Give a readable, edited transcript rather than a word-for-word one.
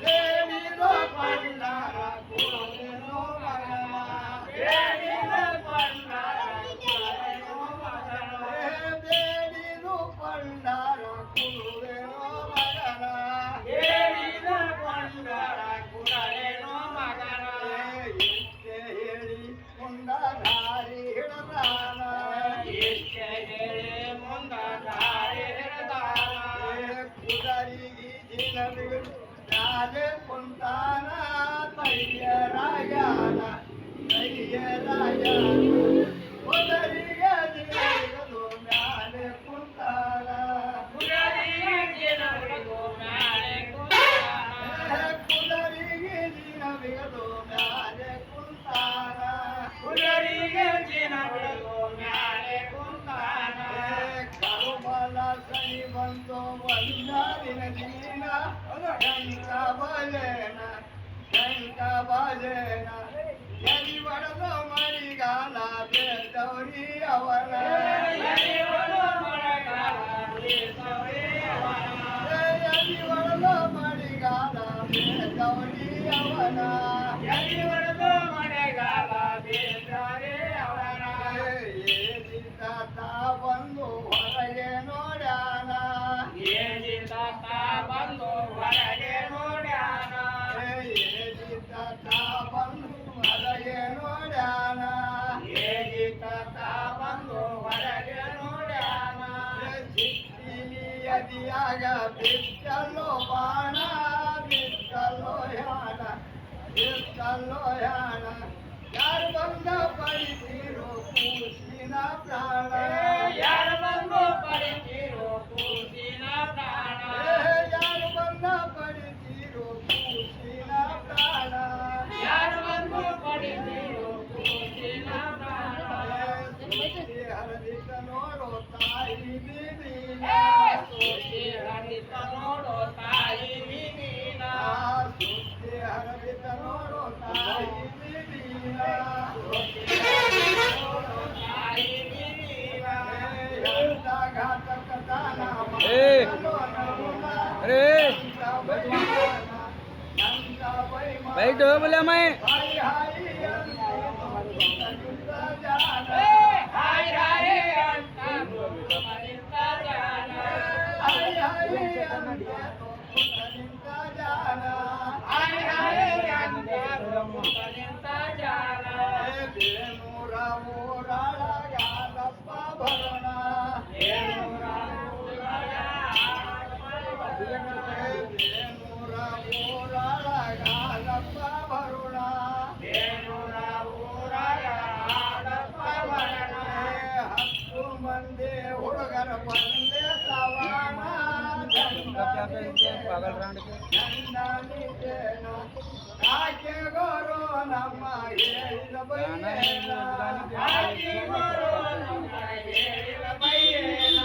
ಬೇಡಿರೋ ಬಂಡಾರ ಕೊಡುವೆನೋ ಮಗನ ಬೇಡಿರೋ ಬಂಡಾರ ಕೊಡುವೆನೋ ಮಗನ ಬೇಡಿರೋ ಬಂಡಾರ ಕೊಡುವೆನೋ ಮಗನ ಬೇಡಿರೋ ಬಂಡಾರ ಕೊಡುವೆನೋ ಮಗನ ಎಷ್ಟೇ ಹೇಳಿ ಮುಂದ ದಾರಿ ಹಿಡದಾನ ಎಷ್ಟೇ ಹೇಳಿ ಮುಂದ ದಾರಿ ಹಿಡದಾನ ಕುದರಿಗೆ ದಿನಗಳು ರಾಜೆ ಕುಂತಾನ ತಯ್ಯರಾಯನ ಕುದರಿಗೆ ದಿನಗಳು ಮ್ಯಾಲೆ ಕುಂತಾನ ಕುದರಿಗೆ ದಿನಗಳು ಮ್ಯಾಲೆ ಕುಂತಾನ ಕುದರಿಗೆ ದಿನಗಳು ಮ್ಯಾಲೆ ಕುಂತಾನ ಕುದರಿಗೆ ದಿನಗಳು ಮ್ಯಾಲೆ ಕುಂತಾನ ಕರುಮಲ ಸನಿ ಬಂತು ಒಂದಾದಿನ ದಿನ ಶಂಕ ಭಜನ ಎಲಿ ಒಡೆದ ಮರಿಗಾಲ ಬೇದವರಿ ಅವನ ಎಲಿ ಒಡೆದ ಮರಿಗಾಲ ಬೇದವರಿ ಅವನ ಎಲಿ ಒಡೆದ ಮರಿಗಾಲ ಬೇದವರಿ ಅವನ ಏಜಿತ ಬಂದು ಹೊರಗೆ ನೋಡ್ಯಾನ ಏಜಿತ ಬಂದು ಹೊರಗೆ ನೋಡ್ಯಾನ ಏಜಿತ ಬಂದು ಹೊರಗೆ ನೋಡ್ಯಾನ ಏಜಿತ ಬಂದು ಹೊರಗೆ ನೋಡ್ಯಾನ ಚಿಟ್ಟಿಲಿ ಅದಿಯಾಗ ಬಿಟ್ಟಲ್ಲೋ ಬಾಣ ಬಿಟ್ಟಲ್ಲೋ ಯಾಣ ಯಾರು ಬಂದ ಪಡಿತೀರೋ ಕೂಸಿನ ಪ್ರಾಣ ಯಾರು ಬಂದು ಪಡಿತೀರೋ ಕೂಸಿನ ಪ್ರಾಣ ಯಾರು ಬಂದ ಪಡಿತೀರೋ ಕೂಸಿನ ಪ್ರಾಣ ಯಾರು ಬಂದು ಪಡಿತೀರೋ ಕೂಸಿನ ಪ್ರಾಣ ಸೋತಿ ಹರಿತ ನೋಡೋ ತಾಯಿ ಬೀದಿನ ಸೋತಿ ಹರಿತ ನೋಡೋ ತಾಯಿ ಬೀದಿನ ಸೋತಿ ಹರಿತ ನೋಡೋ ತಾಯಿ बैठो बोले मैं ಹುಡುಗರ ಬಂದೆ ಸವಾಣ पागल रांड के ಆಕೆ ಗೋರು ನಮ್ಮ ಹೇಳಿದ ಬೈಯೇನ ಆಕೆ ಗೋರು ನಮ್ಮ ಹೇಳಿದ ಬೈಯೇನ